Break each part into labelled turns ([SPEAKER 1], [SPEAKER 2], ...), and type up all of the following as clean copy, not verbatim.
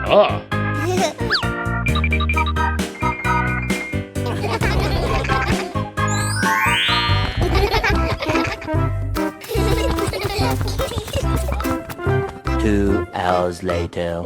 [SPEAKER 1] Ah.
[SPEAKER 2] 2 hours later.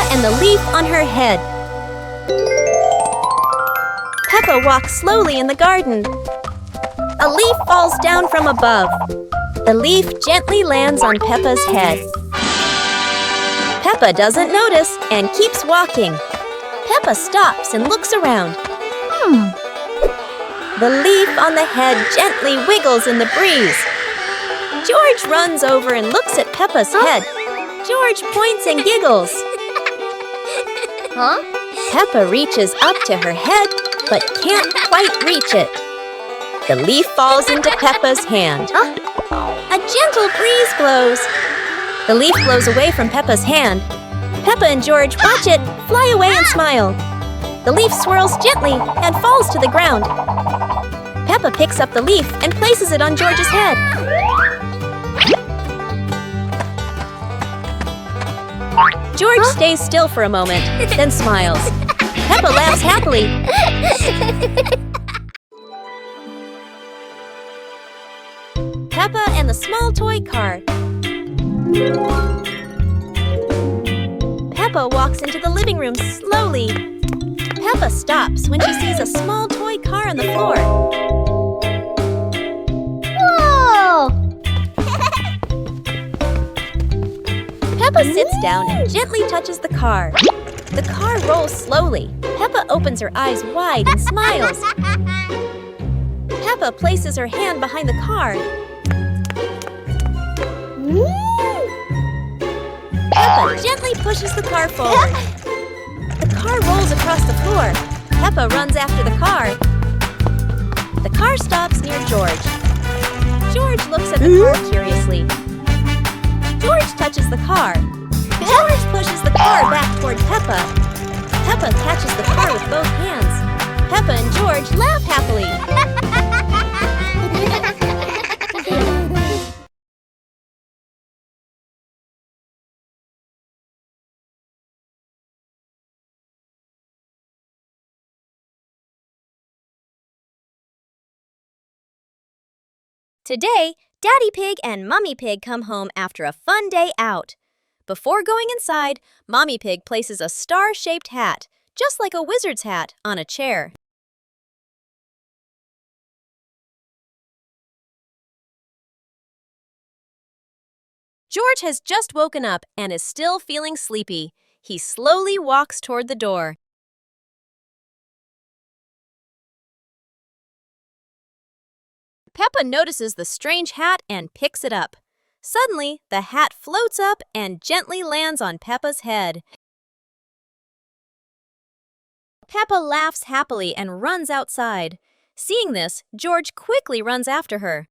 [SPEAKER 3] And the leaf on her head. Peppa walks slowly in the garden. A leaf falls down from above. The leaf gently lands on Peppa's head. Peppa doesn't notice and keeps walking. Peppa stops and looks around. The leaf on the head gently wiggles in the breeze. George runs over and looks at Peppa's head. George points and giggles. Peppa reaches up to her head, but can't quite reach it. The leaf falls into Peppa's hand. A gentle breeze blows. The leaf blows away from Peppa's hand. Peppa and George watch it fly away and smile. The leaf swirls gently and falls to the ground. Peppa picks up the leaf and places it on George's head. George stays still for a moment, then smiles. Peppa laughs happily. Peppa and the small toy car. Peppa walks into the living room slowly. Peppa stops when she sees a small toy car on the floor.
[SPEAKER 4] Whoa!
[SPEAKER 3] Peppa sits down and gently touches the car. The car rolls slowly. Peppa opens her eyes wide and smiles. Peppa places her hand behind the car. Peppa gently pushes the car forward. The car rolls across the floor. Peppa runs after the car. The car stops near George. George looks at the car curiously. George touches the car. George pushes the car back toward Peppa. Peppa catches the car with both hands. Peppa and George laugh happily. Today, Daddy Pig and Mummy Pig come home after a fun day out. Before going inside, Mommy Pig places a star-shaped hat, just like a wizard's hat, on a chair. George has just woken up and is still feeling sleepy. He slowly walks toward the door. Peppa notices the strange hat and picks it up. Suddenly, the hat floats up and gently lands on Peppa's head. Peppa laughs happily and runs outside. Seeing this, George quickly runs after her.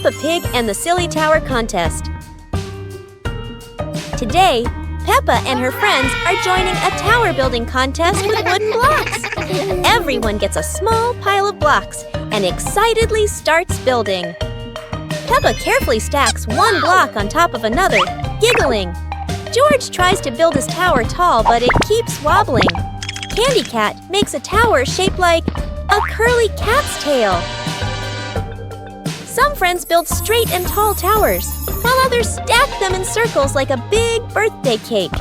[SPEAKER 3] Peppa Pig and the Silly Tower Contest. Today, Peppa and her friends are joining a tower building contest with wooden blocks. Everyone gets a small pile of blocks and excitedly starts building. Peppa carefully stacks one block on top of another, giggling. George tries to build his tower tall, but it keeps wobbling. Candy Cat makes a tower shaped like a curly cat's tail. Some friends build straight and tall towers, while others stack them in circles like a big birthday cake.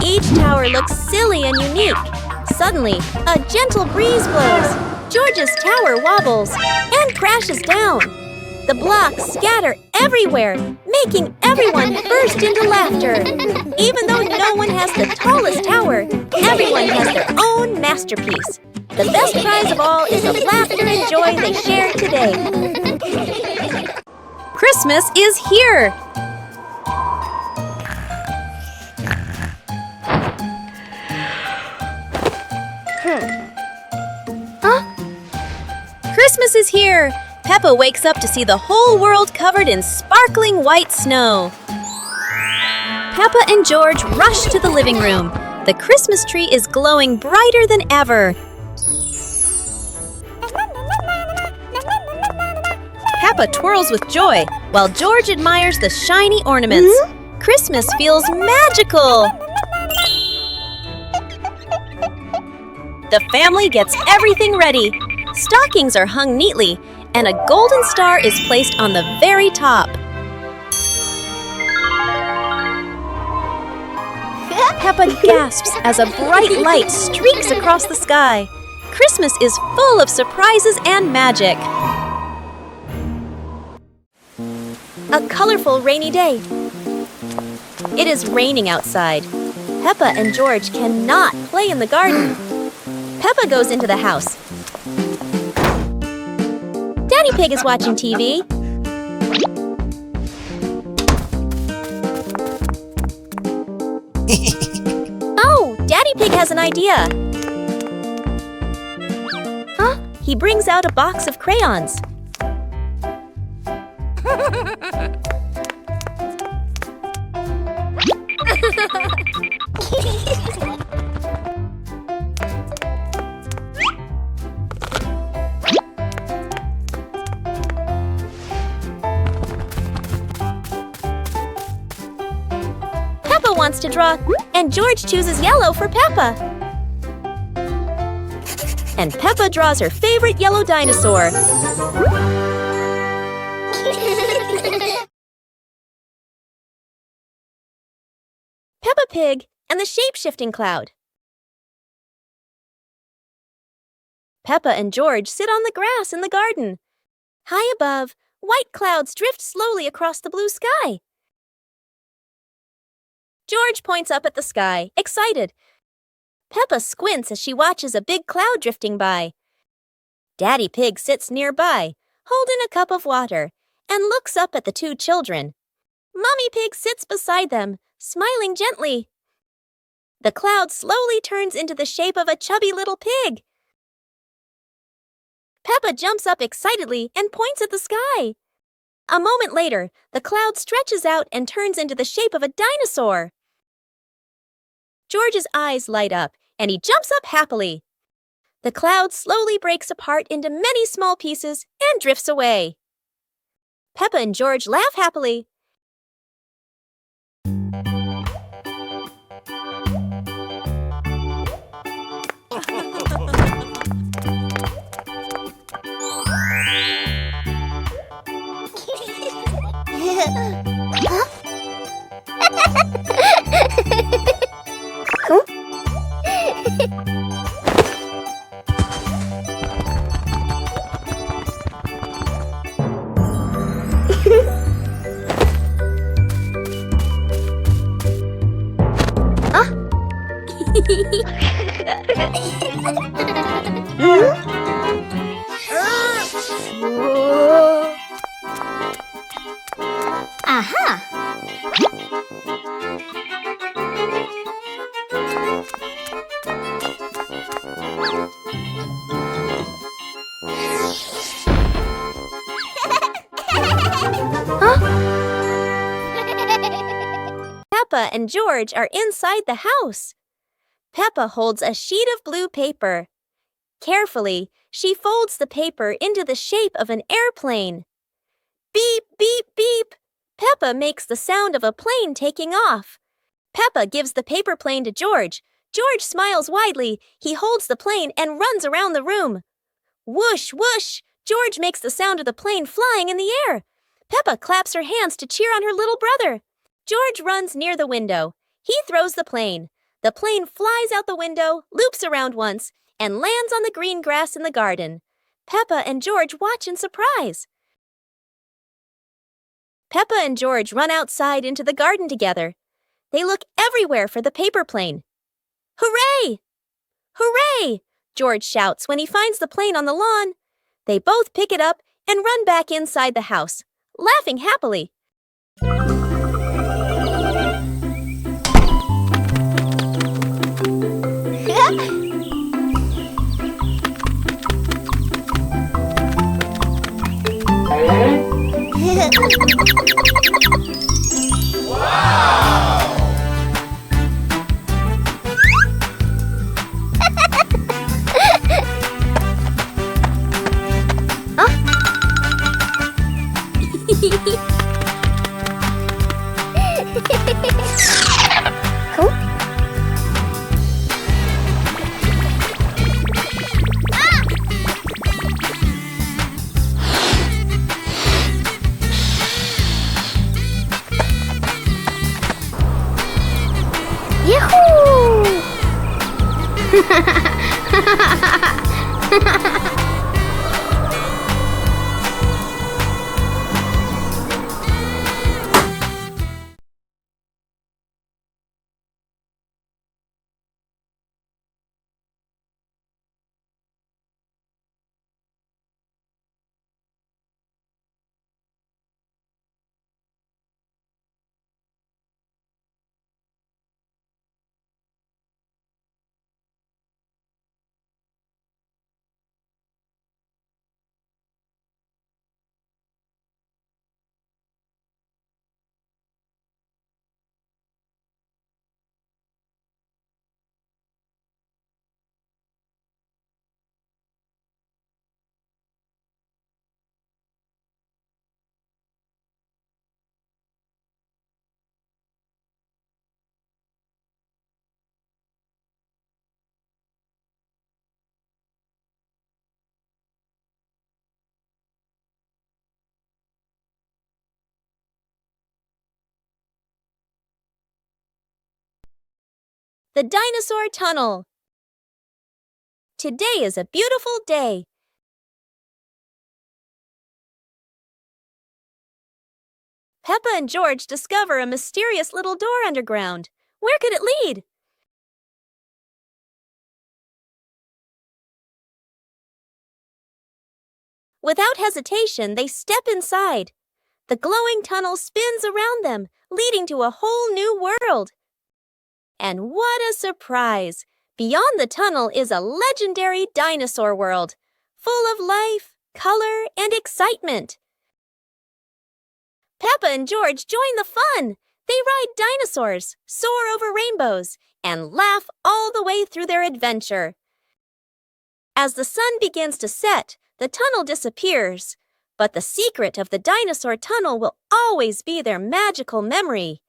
[SPEAKER 3] Each tower looks silly and unique. Suddenly, a gentle breeze blows. George's tower wobbles and crashes down. The blocks scatter everywhere, making everyone burst into laughter. Even though no one has the tallest tower, everyone has their own masterpiece. The best prize of all is the laughter and joy they shared today. Christmas is here! Christmas is here! Peppa wakes up to see the whole world covered in sparkling white snow. Peppa and George rush to the living room. The Christmas tree is glowing brighter than ever. Peppa twirls with joy, while George admires the shiny ornaments. Christmas feels magical! The family gets everything ready. Stockings are hung neatly, and a golden star is placed on the very top. Peppa gasps as a bright light streaks across the sky. Christmas is full of surprises and magic. A colorful rainy day. It is raining outside. Peppa and George cannot play in the garden. Peppa goes into the house. Daddy Pig is watching TV. Oh, Daddy Pig has an idea. He brings out a box of crayons. Peppa wants to draw, and George chooses yellow for Peppa. And Peppa draws her favorite yellow dinosaur. Peppa Pig and the shape-shifting cloud. Peppa and George sit on the grass in the garden. High above, white clouds drift slowly across the blue sky. George points up at the sky, excited. Peppa squints as she watches a big cloud drifting by. Daddy Pig sits nearby, holding a cup of water, and looks up at the two children. Mommy Pig sits beside them, smiling gently. The cloud slowly turns into the shape of a chubby little pig. Peppa jumps up excitedly and points at the sky. A moment later, the cloud stretches out and turns into the shape of a dinosaur. George's eyes light up, and he jumps up happily. The cloud slowly breaks apart into many small pieces and drifts away. Peppa and George laugh happily.
[SPEAKER 4] Aha!
[SPEAKER 3] and George are inside the house. Peppa holds a sheet of blue paper. Carefully, she folds the paper into the shape of an airplane. Beep, beep, beep! Peppa makes the sound of a plane taking off. Peppa gives the paper plane to George. George smiles widely. He holds the plane and runs around the room. Whoosh, whoosh! George makes the sound of the plane flying in the air. Peppa claps her hands to cheer on her little brother. George runs near the window. He throws the plane. The plane flies out the window, loops around once, and lands on the green grass in the garden. Peppa and George watch in surprise. Peppa and George run outside into the garden together. They look everywhere for the paper plane. Hooray! Hooray! George shouts when he finds the plane on the lawn. They both pick it up and run back inside the house, laughing happily.
[SPEAKER 4] Cool. Yahoo!
[SPEAKER 3] The Dinosaur Tunnel. Today is a beautiful day. Peppa and George discover a mysterious little door underground. Where could it lead? Without hesitation, they step inside. The glowing tunnel spins around them, leading to a whole new world. And what a surprise! Beyond the tunnel is a legendary dinosaur world, full of life, color, and excitement. Peppa and George join the fun. They ride dinosaurs, soar over rainbows, and laugh all the way through their adventure. As the sun begins to set, the tunnel disappears. But the secret of the dinosaur tunnel will always be their magical memory.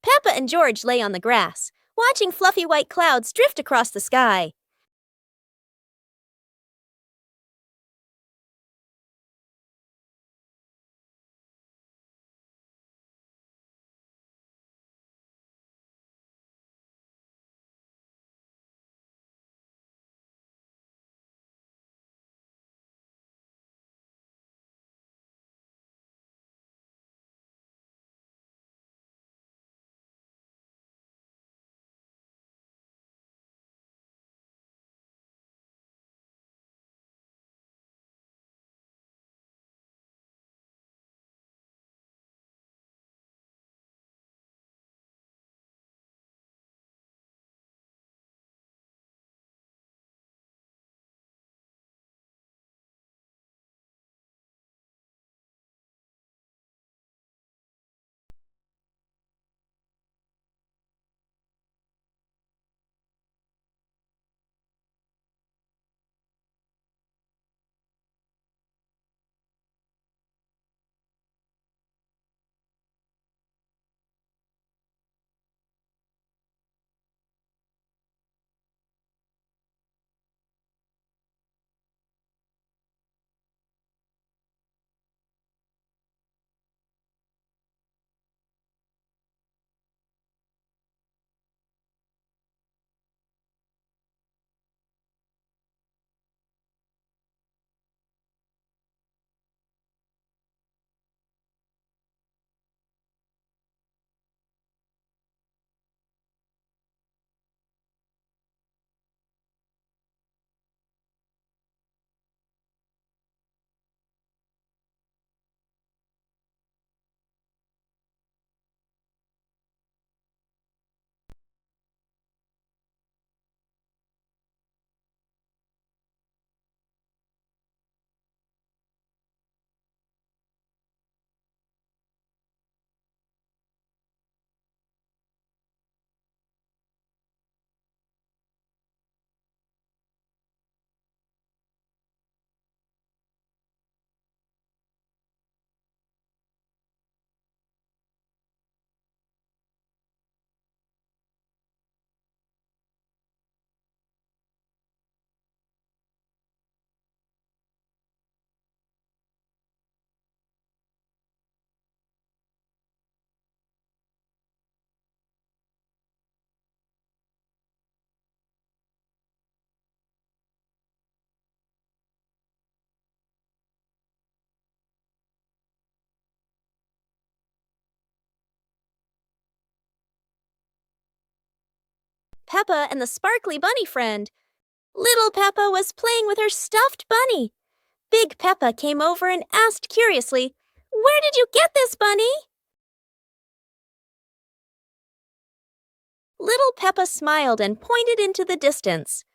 [SPEAKER 3] Peppa and George lay on the grass, watching fluffy white clouds drift across the sky. Peppa and the sparkly bunny friend. Little Peppa was playing with her stuffed bunny. Big Peppa came over and asked curiously, "Where did you get this, bunny?" Little Peppa smiled and pointed into the distance.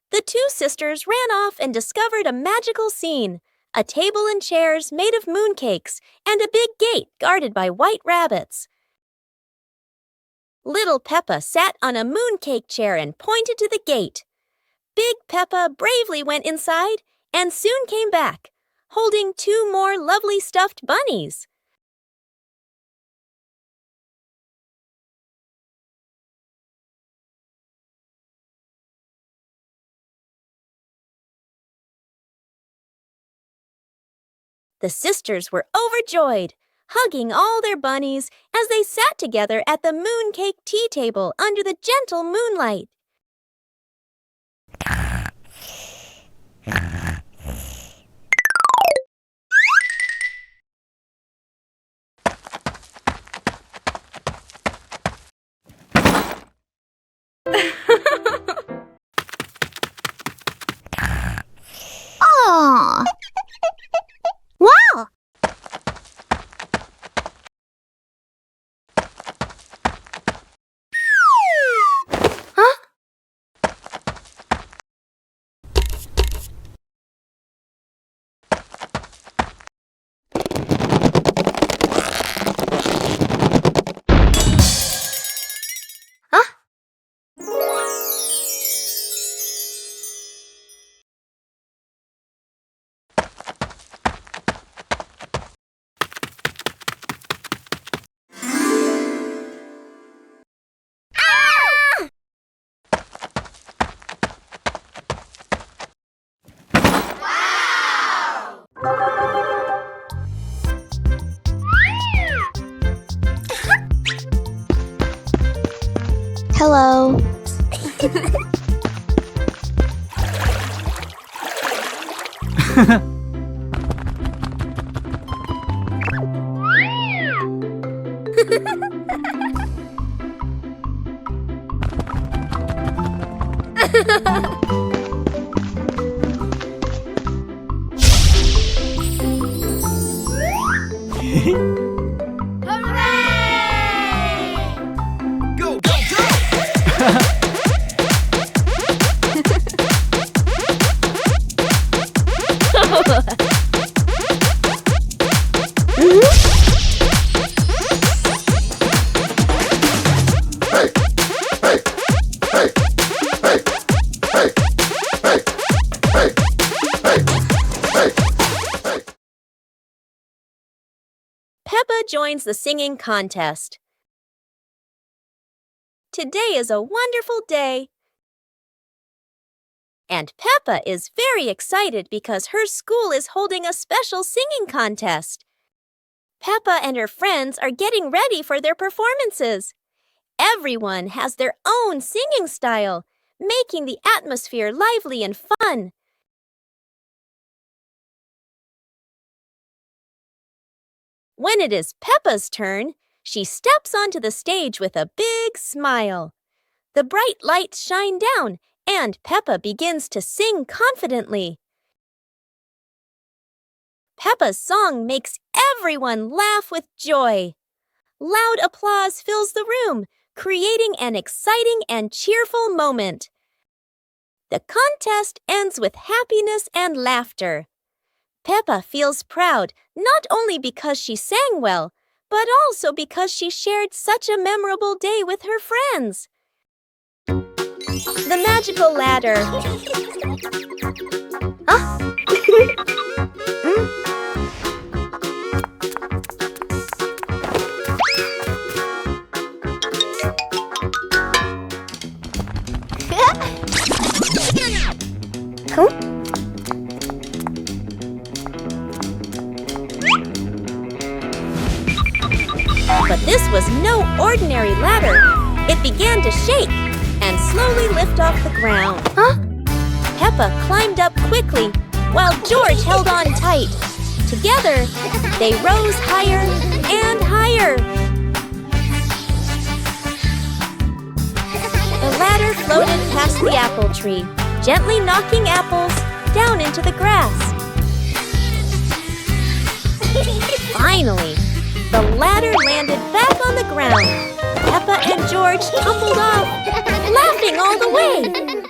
[SPEAKER 3] The two sisters ran off and discovered a magical scene, a table and chairs made of mooncakes and a big gate guarded by white rabbits. Little Peppa sat on a mooncake chair and pointed to the gate. Big Peppa bravely went inside and soon came back, holding two more lovely stuffed bunnies. The sisters were overjoyed, hugging all their bunnies as they sat together at the mooncake tea table under the gentle moonlight.
[SPEAKER 4] Aw. Wow. Huh? Hello.
[SPEAKER 3] Peppa joins the singing contest. Today is a wonderful day. And Peppa is very excited because her school is holding a special singing contest. Peppa and her friends are getting ready for their performances. Everyone has their own singing style, making the atmosphere lively and fun. When it is Peppa's turn, she steps onto the stage with a big smile. The bright lights shine down, and Peppa begins to sing confidently. Peppa's song makes everyone laugh with joy. Loud applause fills the room, creating an exciting and cheerful moment. The contest ends with happiness and laughter. Peppa feels proud not only because she sang well, but also because she shared such a memorable day with her friends. The magical ladder. But this was no ordinary ladder. It began to shake and slowly lift off the ground. Peppa climbed up quickly while George held on tight. Together, they rose higher and higher. The ladder floated past the apple tree, gently knocking apples down into the grass. Finally, the ladder landed back on the ground. Peppa and George tumbled off, laughing all the way.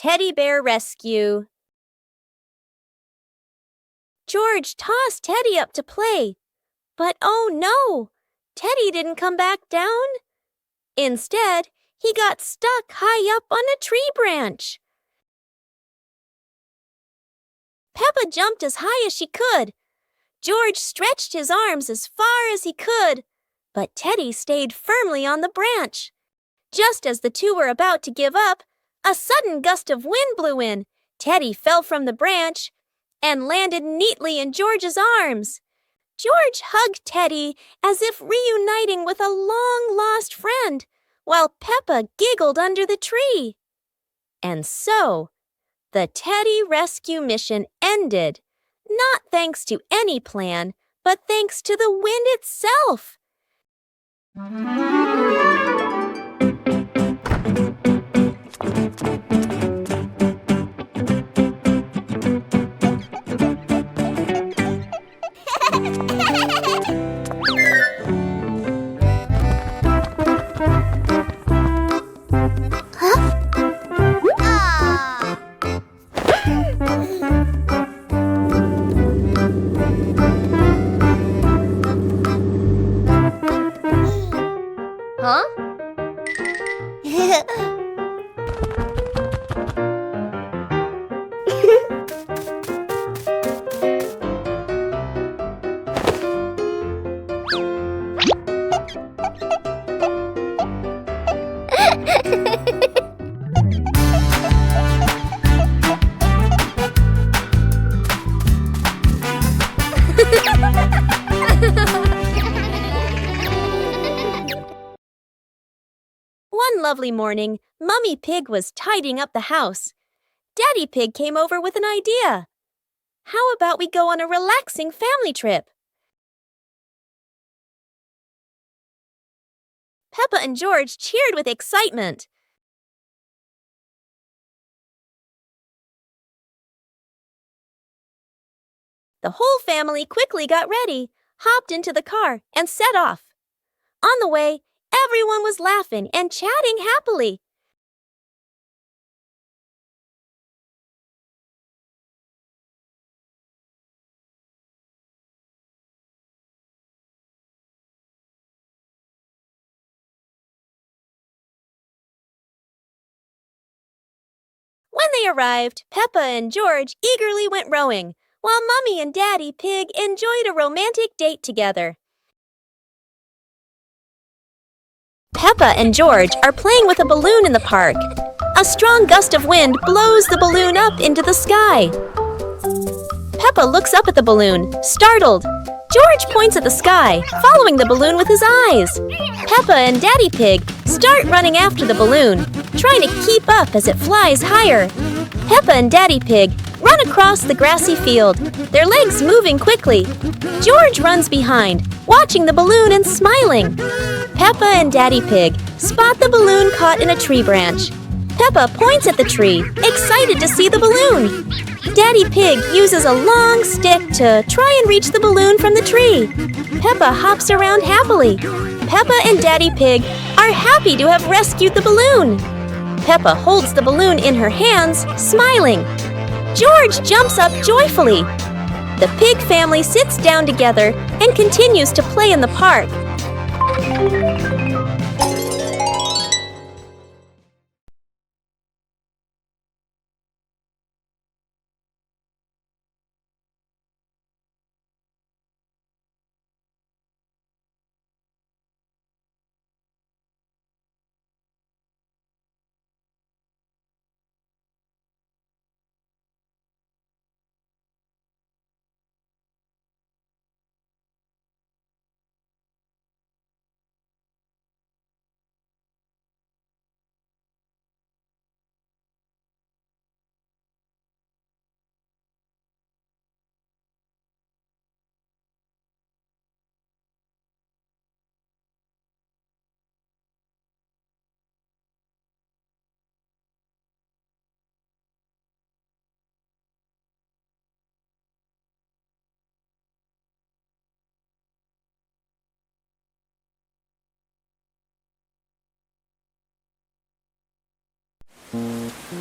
[SPEAKER 3] Teddy Bear Rescue. George tossed Teddy up to play, but oh no, Teddy didn't come back down. Instead, he got stuck high up on a tree branch. Peppa jumped as high as she could. George stretched his arms as far as he could, but Teddy stayed firmly on the branch. Just as the two were about to give up, a sudden gust of wind blew in. Teddy fell from the branch and landed neatly in George's arms. George hugged Teddy as if reuniting with a long-lost friend, while Peppa giggled under the tree. And so, the Teddy rescue mission ended, not thanks to any plan, but thanks to the wind itself.
[SPEAKER 4] Huh?
[SPEAKER 3] One lovely morning, Mummy Pig was tidying up the house. Daddy Pig came over with an idea. How about we go on a relaxing family trip? Peppa and George cheered with excitement. The whole family quickly got ready, hopped into the car, and set off. On the way, everyone was laughing and chatting happily. When they arrived, Peppa and George eagerly went rowing, while Mummy and Daddy Pig enjoyed a romantic date together. Peppa and George are playing with a balloon in the park. A strong gust of wind blows the balloon up into the sky. Peppa looks up at the balloon, startled. George points at the sky, following the balloon with his eyes. Peppa and Daddy Pig start running after the balloon, trying to keep up as it flies higher. Peppa and Daddy Pig run across the grassy field, their legs moving quickly. George runs behind, watching the balloon and smiling. Peppa and Daddy Pig spot the balloon caught in a tree branch. Peppa points at the tree, excited to see the balloon. Daddy Pig uses a long stick to try and reach the balloon from the tree. Peppa hops around happily. Peppa and Daddy Pig are happy to have rescued the balloon. Peppa holds the balloon in her hands, smiling. George jumps up joyfully. The pig family sits down together and continues to play in the park.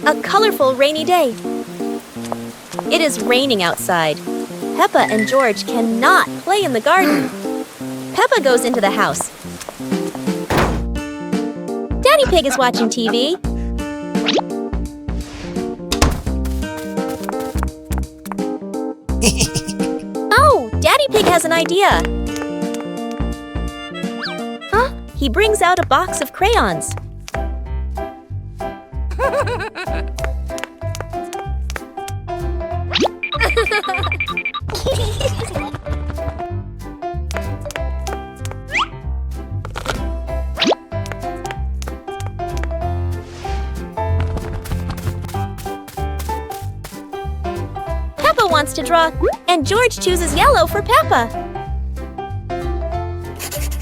[SPEAKER 3] A colorful rainy day. It is raining outside. Peppa and George cannot play in the garden. Peppa goes into the house. Daddy Pig is watching TV. Oh, Daddy Pig has an idea. Huh? He brings out a box of crayons. Peppa wants to draw, and George chooses yellow for Peppa.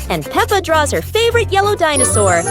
[SPEAKER 3] And Peppa draws her favorite yellow dinosaur.